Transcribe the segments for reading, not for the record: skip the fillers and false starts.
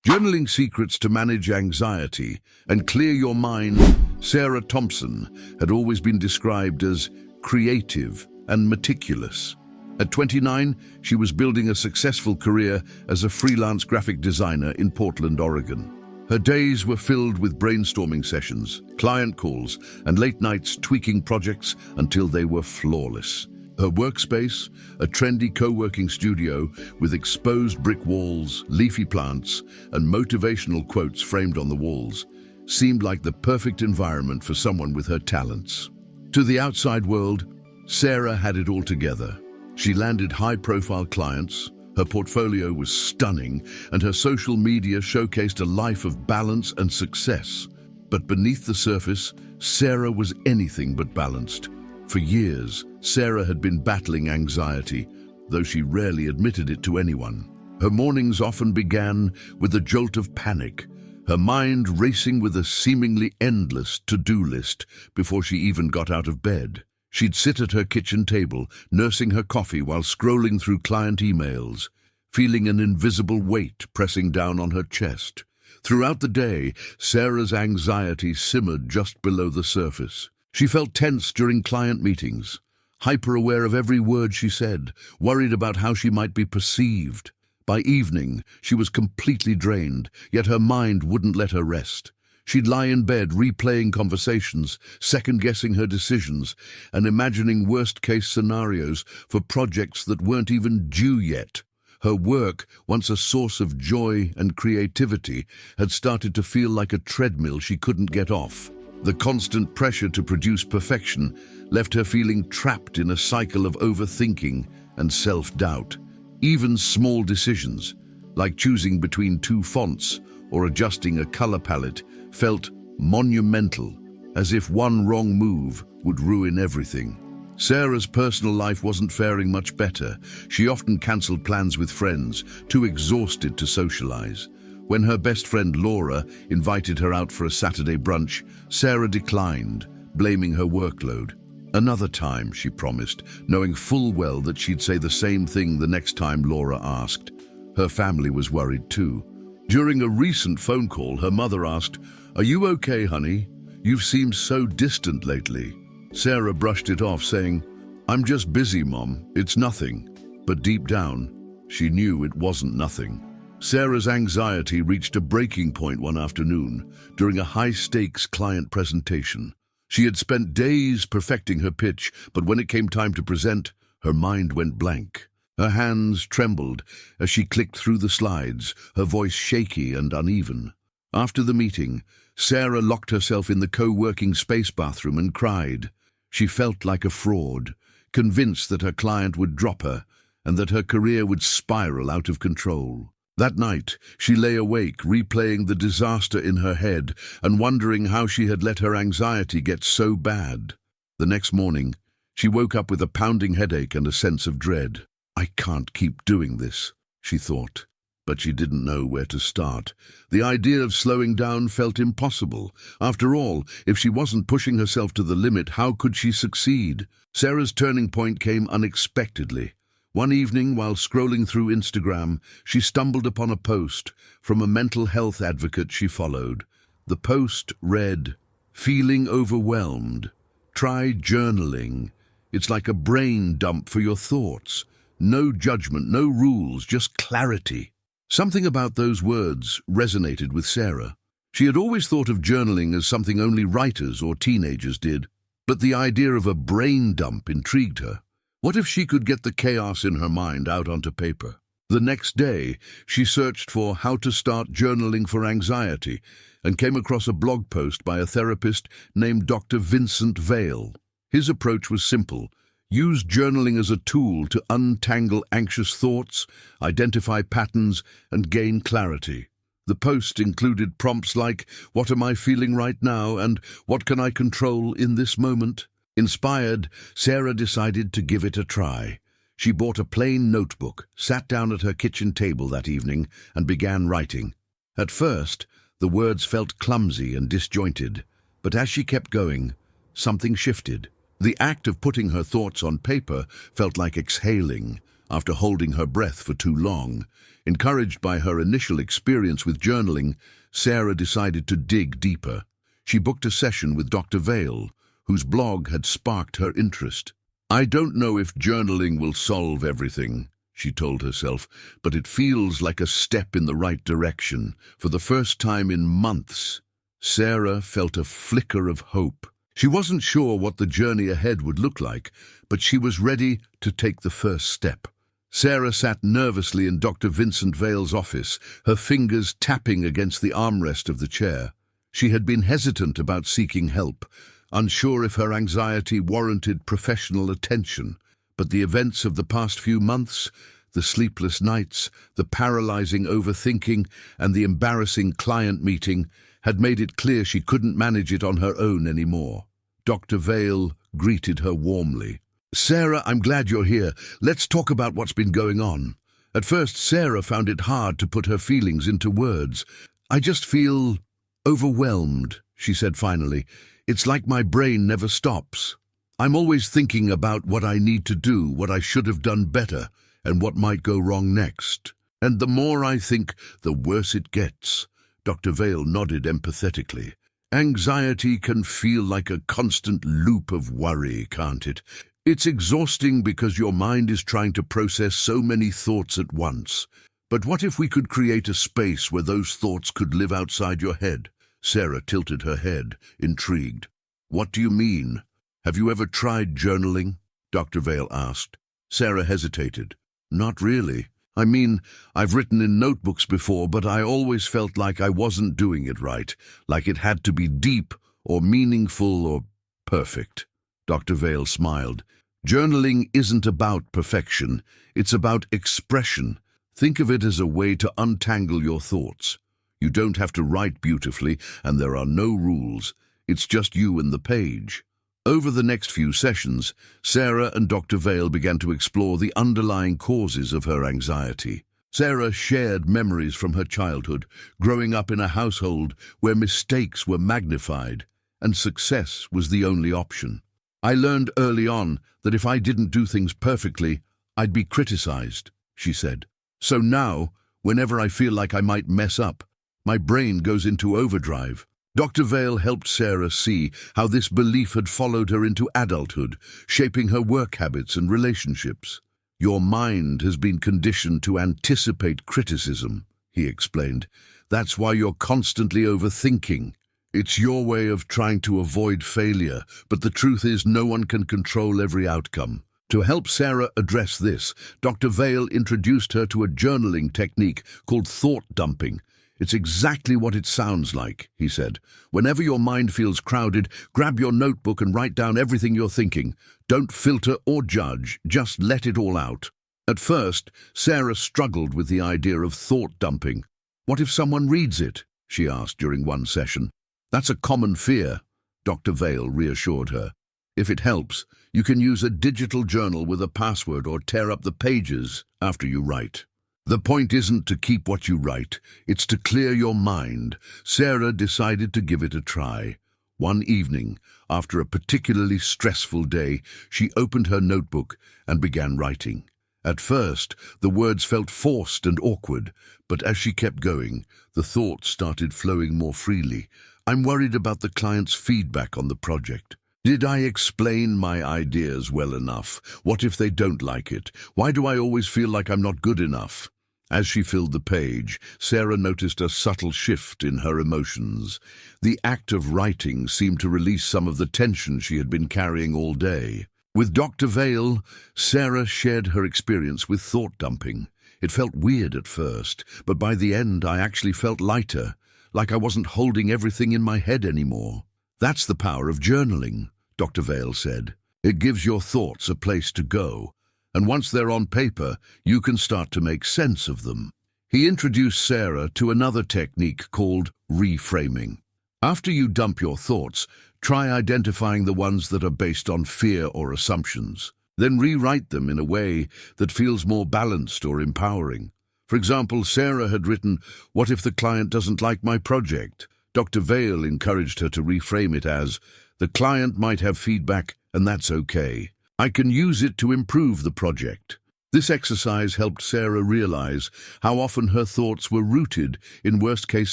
Journaling Secrets to Manage Anxiety and Clear Your Mind. Sarah Thompson had always been described as creative and meticulous. At 29, she was building a successful career as a freelance graphic designer in Portland, Oregon. Her days were filled with brainstorming sessions, client calls, and late nights tweaking projects until they were flawless. Her workspace, a trendy co-working studio with exposed brick walls, leafy plants, and motivational quotes framed on the walls, seemed like the perfect environment for someone with her talents. To the outside world, Sarah had it all together. She landed high-profile clients, her portfolio was stunning, and her social media showcased a life of balance and success. But beneath the surface, Sarah was anything but balanced. For years, Sarah had been battling anxiety, though she rarely admitted it to anyone. Her mornings often began with a jolt of panic, her mind racing with a seemingly endless to-do list before she even got out of bed. She'd sit at her kitchen table, nursing her coffee while scrolling through client emails, feeling an invisible weight pressing down on her chest. Throughout the day, Sarah's anxiety simmered just below the surface. She felt tense during client meetings, hyper-aware of every word she said, worried about how she might be perceived. By evening, she was completely drained, yet her mind wouldn't let her rest. She'd lie in bed replaying conversations, second-guessing her decisions, and imagining worst-case scenarios for projects that weren't even due yet. Her work, once a source of joy and creativity, had started to feel like a treadmill she couldn't get off. The constant pressure to produce perfection left her feeling trapped in a cycle of overthinking and self-doubt. Even small decisions, like choosing between two fonts or adjusting a color palette, felt monumental, as if one wrong move would ruin everything. Sarah's personal life wasn't faring much better. She often cancelled plans with friends, too exhausted to socialize. When her best friend Laura invited her out for a Saturday brunch, Sarah declined, blaming her workload. Another time, she promised, knowing full well that she'd say the same thing the next time Laura asked. Her family was worried too. During a recent phone call, her mother asked, "Are you okay, honey? You've seemed so distant lately." Sarah brushed it off, saying, "I'm just busy, Mom. It's nothing." But deep down, she knew it wasn't nothing. Sarah's anxiety reached a breaking point one afternoon during a high-stakes client presentation. She had spent days perfecting her pitch, but when it came time to present, her mind went blank. Her hands trembled as she clicked through the slides, her voice shaky and uneven. After the meeting, Sarah locked herself in the co-working space bathroom and cried. She felt like a fraud, convinced that her client would drop her and that her career would spiral out of control. That night, she lay awake, replaying the disaster in her head and wondering how she had let her anxiety get so bad. The next morning, she woke up with a pounding headache and a sense of dread. "I can't keep doing this," she thought. But she didn't know where to start. The idea of slowing down felt impossible. After all, if she wasn't pushing herself to the limit, how could she succeed? Sarah's turning point came unexpectedly. One evening, while scrolling through Instagram, she stumbled upon a post from a mental health advocate she followed. The post read, "Feeling overwhelmed? Try journaling. It's like a brain dump for your thoughts. No judgment, no rules, just clarity." Something about those words resonated with Sarah. She had always thought of journaling as something only writers or teenagers did, but the idea of a brain dump intrigued her. What if she could get the chaos in her mind out onto paper? The next day, she searched for how to start journaling for anxiety and came across a blog post by a therapist named Dr. Vincent Vale. His approach was simple. Use journaling as a tool to untangle anxious thoughts, identify patterns, and gain clarity. The post included prompts like, "What am I feeling right now?" and "What can I control in this moment?" Inspired, Sarah decided to give it a try. She bought a plain notebook, sat down at her kitchen table that evening, and began writing. At first, the words felt clumsy and disjointed, but as she kept going, something shifted. The act of putting her thoughts on paper felt like exhaling, after holding her breath for too long. Encouraged by her initial experience with journaling, Sarah decided to dig deeper. She booked a session with Dr. Vale, whose blog had sparked her interest. "I don't know if journaling will solve everything," she told herself, "but it feels like a step in the right direction." For the first time in months, Sarah felt a flicker of hope. She wasn't sure what the journey ahead would look like, but she was ready to take the first step. Sarah sat nervously in Dr. Vincent Vale's office, her fingers tapping against the armrest of the chair. She had been hesitant about seeking help, unsure if her anxiety warranted professional attention, but the events of the past few months, the sleepless nights, the paralyzing overthinking, and the embarrassing client meeting had made it clear she couldn't manage it on her own anymore. Dr. Vale greeted her warmly. "Sarah, I'm glad you're here. Let's talk about what's been going on." At first, Sarah found it hard to put her feelings into words. "I just feel overwhelmed," she said finally. "It's like my brain never stops. I'm always thinking about what I need to do, what I should have done better, and what might go wrong next. And the more I think, the worse it gets." Dr. Vale nodded empathetically. "Anxiety can feel like a constant loop of worry, can't it? It's exhausting because your mind is trying to process so many thoughts at once. But what if we could create a space where those thoughts could live outside your head?" Sarah tilted her head, intrigued. "What do you mean? Have you ever tried journaling?" Dr. Vale asked. Sarah hesitated. "Not really. I mean, I've written in notebooks before, but I always felt like I wasn't doing it right, like it had to be deep or meaningful or perfect." Dr. Vale smiled. "Journaling isn't about perfection. It's about expression. Think of it as a way to untangle your thoughts. You don't have to write beautifully, and there are no rules. It's just you and the page." Over the next few sessions, Sarah and Dr. Vale began to explore the underlying causes of her anxiety. Sarah shared memories from her childhood, growing up in a household where mistakes were magnified and success was the only option. "I learned early on that if I didn't do things perfectly, I'd be criticized," she said. "So now, whenever I feel like I might mess up, my brain goes into overdrive." Dr. Vale helped Sarah see how this belief had followed her into adulthood, shaping her work habits and relationships. "Your mind has been conditioned to anticipate criticism," he explained. "That's why you're constantly overthinking. It's your way of trying to avoid failure, but the truth is no one can control every outcome." To help Sarah address this, Dr. Vale introduced her to a journaling technique called thought dumping. "It's exactly what it sounds like," he said. "Whenever your mind feels crowded, grab your notebook and write down everything you're thinking. Don't filter or judge, just let it all out." At first, Sarah struggled with the idea of thought dumping. "What if someone reads it?" she asked during one session. "That's a common fear," Dr. Vale reassured her. "If it helps, you can use a digital journal with a password or tear up the pages after you write. The point isn't to keep what you write, it's to clear your mind." Sarah decided to give it a try. One evening, after a particularly stressful day, she opened her notebook and began writing. At first, the words felt forced and awkward, but as she kept going, the thoughts started flowing more freely. "I'm worried about the client's feedback on the project. Did I explain my ideas well enough? What if they don't like it? Why do I always feel like I'm not good enough?" As she filled the page, Sarah noticed a subtle shift in her emotions. The act of writing seemed to release some of the tension she had been carrying all day. With Dr. Vale, Sarah shared her experience with thought dumping. "It felt weird at first, but by the end I actually felt lighter, like I wasn't holding everything in my head anymore." "That's the power of journaling," Dr. Vale said. "It gives your thoughts a place to go, and once they're on paper, you can start to make sense of them." He introduced Sarah to another technique called reframing. After you dump your thoughts, try identifying the ones that are based on fear or assumptions. Then rewrite them in a way that feels more balanced or empowering. For example, Sarah had written, "What if the client doesn't like my project?" Dr. Vale encouraged her to reframe it as, "The client might have feedback, and that's okay. I can use it to improve the project." This exercise helped Sarah realize how often her thoughts were rooted in worst-case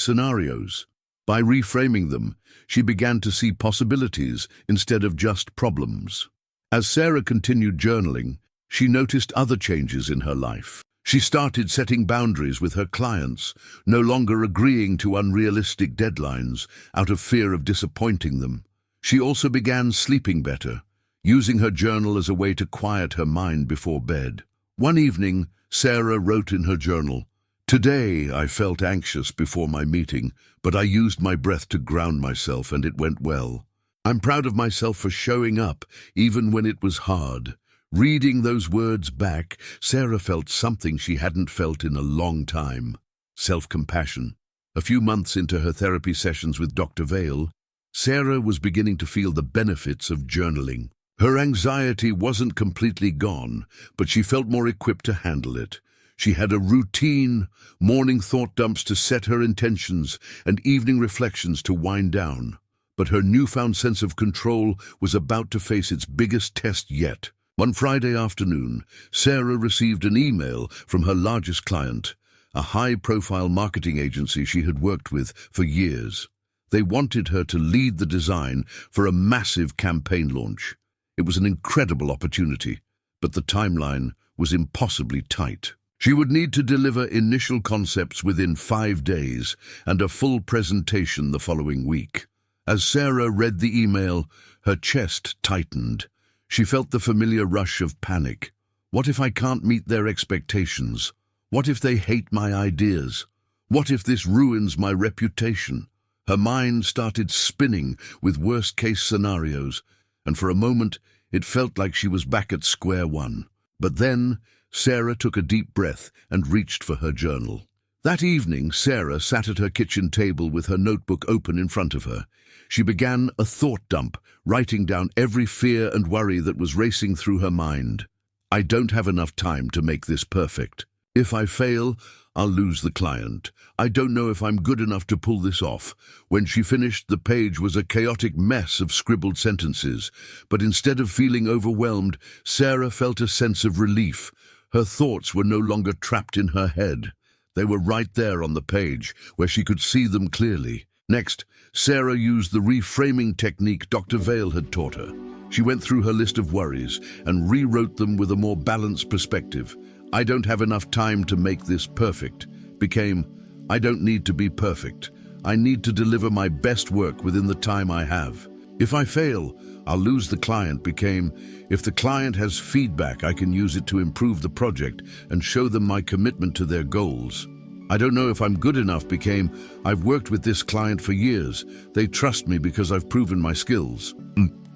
scenarios. By reframing them, she began to see possibilities instead of just problems. As Sarah continued journaling, she noticed other changes in her life. She started setting boundaries with her clients, no longer agreeing to unrealistic deadlines out of fear of disappointing them. She also began sleeping better, using her journal as a way to quiet her mind before bed. One evening, Sarah wrote in her journal, "Today I felt anxious before my meeting, but I used my breath to ground myself and it went well. I'm proud of myself for showing up, even when it was hard." Reading those words back, Sarah felt something she hadn't felt in a long time: self-compassion. A few months into her therapy sessions with Dr. Vale, Sarah was beginning to feel the benefits of journaling. Her anxiety wasn't completely gone, but she felt more equipped to handle it. She had a routine, morning thought dumps to set her intentions and evening reflections to wind down. But her newfound sense of control was about to face its biggest test yet. One Friday afternoon, Sarah received an email from her largest client, a high-profile marketing agency she had worked with for years. They wanted her to lead the design for a massive campaign launch. It was an incredible opportunity, but the timeline was impossibly tight. She would need to deliver initial concepts within 5 days and a full presentation the following week. As Sarah read the email, her chest tightened. She felt the familiar rush of panic. What if I can't meet their expectations? What if they hate my ideas? What if this ruins my reputation? Her mind started spinning with worst-case scenarios, and for a moment it felt like she was back at square one. But then Sarah took a deep breath and reached for her journal. That evening, Sarah sat at her kitchen table with her notebook open in front of her. She began a thought dump, writing down every fear and worry that was racing through her mind. "I don't have enough time to make this perfect. If I fail, I'll lose the client. I don't know if I'm good enough to pull this off." When she finished, the page was a chaotic mess of scribbled sentences. But instead of feeling overwhelmed, Sarah felt a sense of relief. Her thoughts were no longer trapped in her head. They were right there on the page, where she could see them clearly. Next, Sarah used the reframing technique Dr. Vale had taught her. She went through her list of worries and rewrote them with a more balanced perspective. "I don't have enough time to make this perfect" became, "I don't need to be perfect. I need to deliver my best work within the time I have. If I fail, I'll lose the client" became, "If the client has feedback, I can use it to improve the project and show them my commitment to their goals." "I don't know if I'm good enough" became, "I've worked with this client for years. They trust me because I've proven my skills."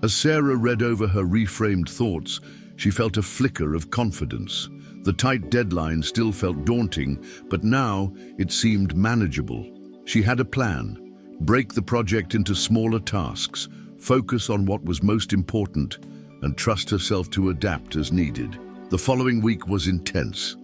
As Sarah read over her reframed thoughts, she felt a flicker of confidence. The tight deadline still felt daunting, but now it seemed manageable. She had a plan: break the project into smaller tasks, focus on what was most important, and trust herself to adapt as needed. The following week was intense.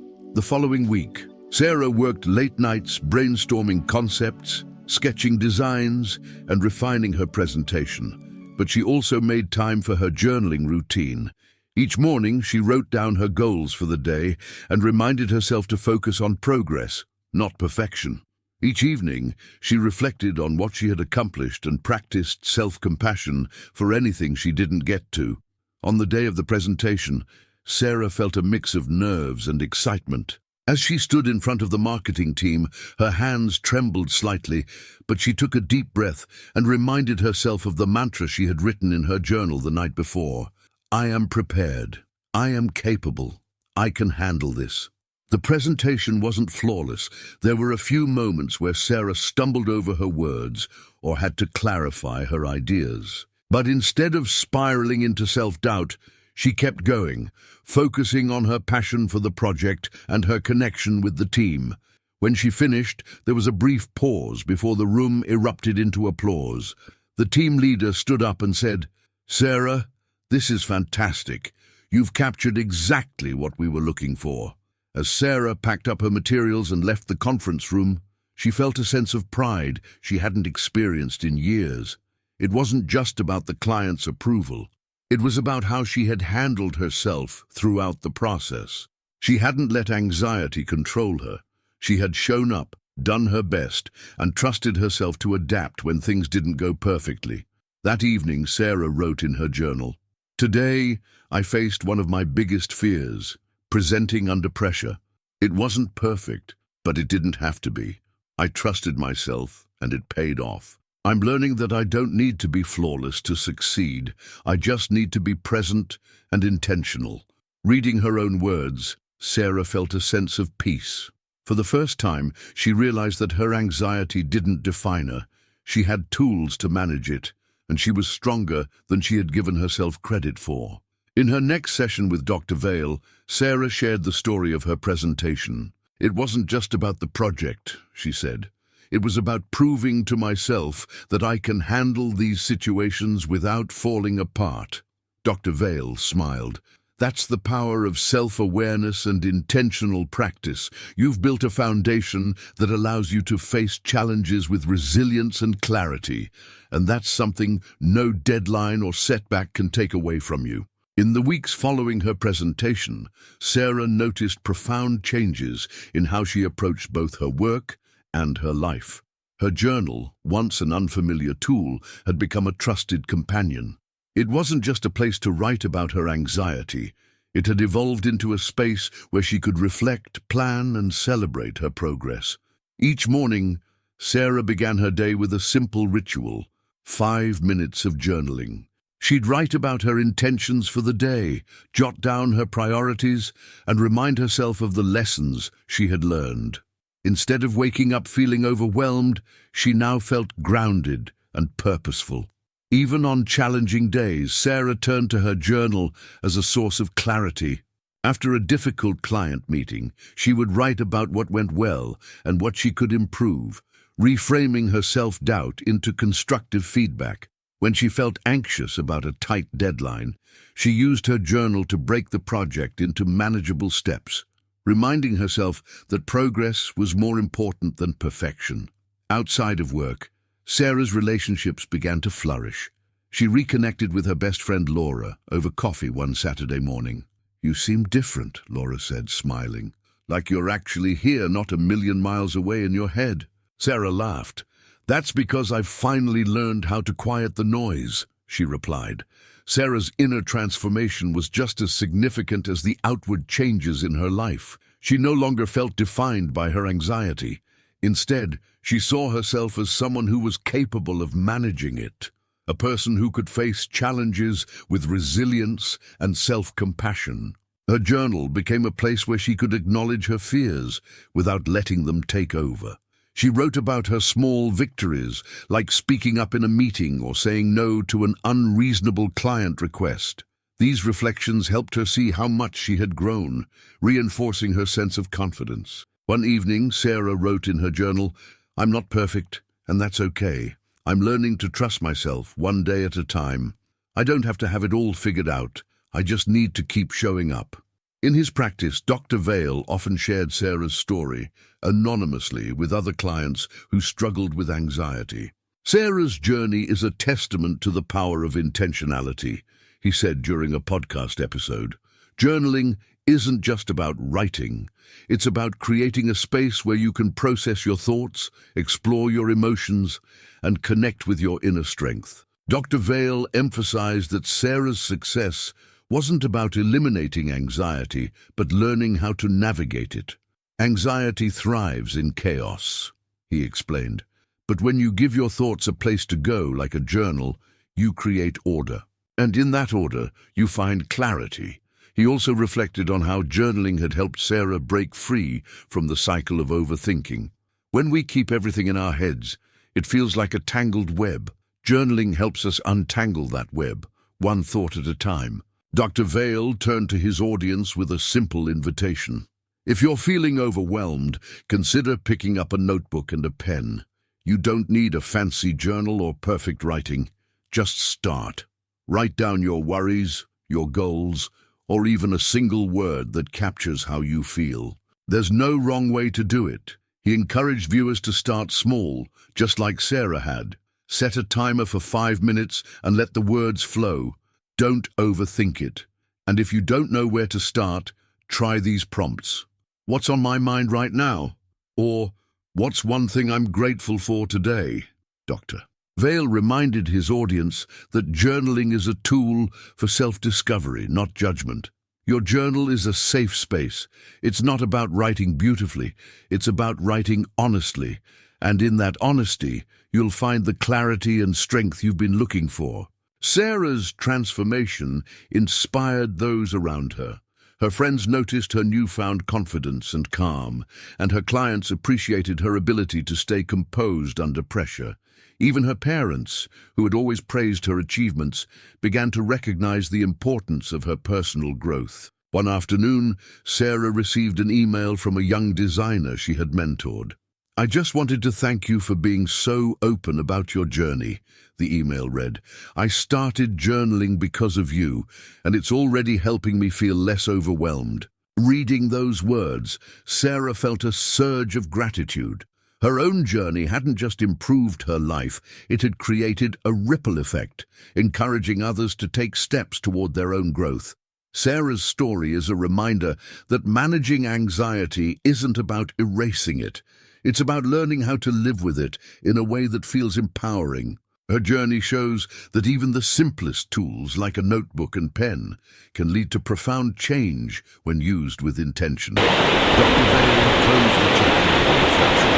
Sarah worked late nights brainstorming concepts, sketching designs, and refining her presentation. But she also made time for her journaling routine. Each morning, she wrote down her goals for the day and reminded herself to focus on progress, not perfection. Each evening, she reflected on what she had accomplished and practiced self-compassion for anything she didn't get to. On the day of the presentation, Sarah felt a mix of nerves and excitement. As she stood in front of the marketing team, her hands trembled slightly, but she took a deep breath and reminded herself of the mantra she had written in her journal the night before. "I am prepared. I am capable. I can handle this." The presentation wasn't flawless. There were a few moments where Sarah stumbled over her words or had to clarify her ideas. But instead of spiraling into self-doubt, she kept going, focusing on her passion for the project and her connection with the team. When she finished, there was a brief pause before the room erupted into applause. The team leader stood up and said, "Sarah, this is fantastic. You've captured exactly what we were looking for." As Sarah packed up her materials and left the conference room, she felt a sense of pride she hadn't experienced in years. It wasn't just about the client's approval. It was about how she had handled herself throughout the process. She hadn't let anxiety control her. She had shown up, done her best, and trusted herself to adapt when things didn't go perfectly. That evening, Sarah wrote in her journal, "Today, I faced one of my biggest fears, presenting under pressure. It wasn't perfect, but it didn't have to be. I trusted myself, and it paid off. I'm learning that I don't need to be flawless to succeed. I just need to be present and intentional." Reading her own words, Sarah felt a sense of peace. For the first time, she realized that her anxiety didn't define her. She had tools to manage it, and she was stronger than she had given herself credit for. In her next session with Dr. Vale, Sarah shared the story of her presentation. "It wasn't just about the project," she said. "It was about proving to myself that I can handle these situations without falling apart." Dr. Vale smiled. "That's the power of self-awareness and intentional practice. You've built a foundation that allows you to face challenges with resilience and clarity, and that's something no deadline or setback can take away from you." In the weeks following her presentation, Sarah noticed profound changes in how she approached both her work and her life. Her journal, once an unfamiliar tool, had become a trusted companion. It wasn't just a place to write about her anxiety. It had evolved into a space where she could reflect, plan, and celebrate her progress. Each morning, Sarah began her day with a simple ritual: 5 minutes of journaling. She'd write about her intentions for the day, jot down her priorities, and remind herself of the lessons she had learned. Instead of waking up feeling overwhelmed, she now felt grounded and purposeful. Even on challenging days, Sarah turned to her journal as a source of clarity. After a difficult client meeting, she would write about what went well and what she could improve, reframing her self-doubt into constructive feedback. When she felt anxious about a tight deadline, she used her journal to break the project into manageable steps, reminding herself that progress was more important than perfection. Outside of work, Sarah's relationships began to flourish. She reconnected with her best friend Laura over coffee one Saturday morning. "You seem different," Laura said, smiling. "Like you're actually here, not a million miles away in your head." Sarah laughed. "That's because I've finally learned how to quiet the noise," she replied. Sarah's inner transformation was just as significant as the outward changes in her life. She no longer felt defined by her anxiety. Instead, she saw herself as someone who was capable of managing it, a person who could face challenges with resilience and self-compassion. Her journal became a place where she could acknowledge her fears without letting them take over. She wrote about her small victories, like speaking up in a meeting or saying no to an unreasonable client request. These reflections helped her see how much she had grown, reinforcing her sense of confidence. One evening, Sarah wrote in her journal, "I'm not perfect, and that's okay. I'm learning to trust myself one day at a time. I don't have to have it all figured out. I just need to keep showing up." In his practice, Dr. Vale often shared Sarah's story anonymously with other clients who struggled with anxiety. "Sarah's journey is a testament to the power of intentionality," he said during a podcast episode. "Journaling isn't just about writing. It's about creating a space where you can process your thoughts, explore your emotions, and connect with your inner strength." Dr. Vale emphasized that Sarah's success wasn't about eliminating anxiety, but learning how to navigate it. "Anxiety thrives in chaos," he explained. "But when you give your thoughts a place to go, like a journal, you create order. And in that order, you find clarity." He also reflected on how journaling had helped Sarah break free from the cycle of overthinking. "When we keep everything in our heads, it feels like a tangled web. Journaling helps us untangle that web, one thought at a time." Dr. Vale turned to his audience with a simple invitation. If you're feeling overwhelmed, consider picking up a notebook and a pen. You don't need a fancy journal or perfect writing. Just start. Write down your worries, your goals, or even a single word that captures how you feel. There's no wrong way to do it. He encouraged viewers to start small, just like Sarah had. Set a timer for 5 minutes and let the words flow. Don't overthink it. And if you don't know where to start, Try these prompts. What's on my mind right now? Or, what's one thing I'm grateful for today? Dr. Vale reminded his audience that journaling is a tool for self-discovery, not judgment. Your journal is a safe space. It's not about writing beautifully, it's about writing honestly. And in that honesty, you'll find the clarity and strength you've been looking for. Sarah's transformation inspired those around her. Her friends noticed her newfound confidence and calm, and her clients appreciated her ability to stay composed under pressure. Even her parents, who had always praised her achievements, began to recognize the importance of her personal growth. One afternoon, Sarah received an email from a young designer she had mentored. "I just wanted to thank you for being so open about your journey," the email read. "I started journaling because of you, and it's already helping me feel less overwhelmed." Reading those words, Sarah felt a surge of gratitude. Her own journey hadn't just improved her life, it had created a ripple effect, encouraging others to take steps toward their own growth. Sarah's story is a reminder that managing anxiety isn't about erasing it. It's about learning how to live with it in a way that feels empowering. Her journey shows that even the simplest tools, like a notebook and pen, can lead to profound change when used with intention. Dr. Vale closed the chapter with reflection.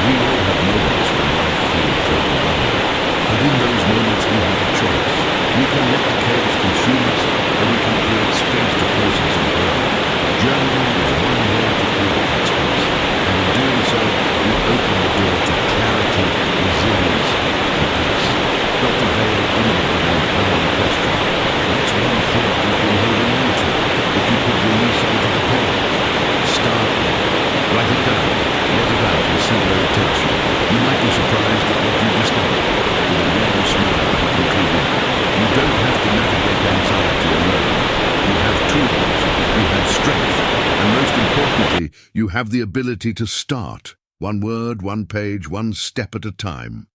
We all have moments when life feels overwhelming. But in those moments we have a choice. We can let the chaos consume us, or we can create space to process and grow. Journaling is one way to create that space, and in doing so, we open the door to clarity, resilience, and peace. Dr. Vale ended with an empowering question. What's one thought you've been holding on to that you could release onto the page? Start there. Write it down, let it out, and see where it takes you. You might be surprised at what you discover. With a warm smile, he concluded, you don't have to navigate anxiety alone. You have tools, you have strength, and most importantly, you have the ability to start. One word, one page, one step at a time.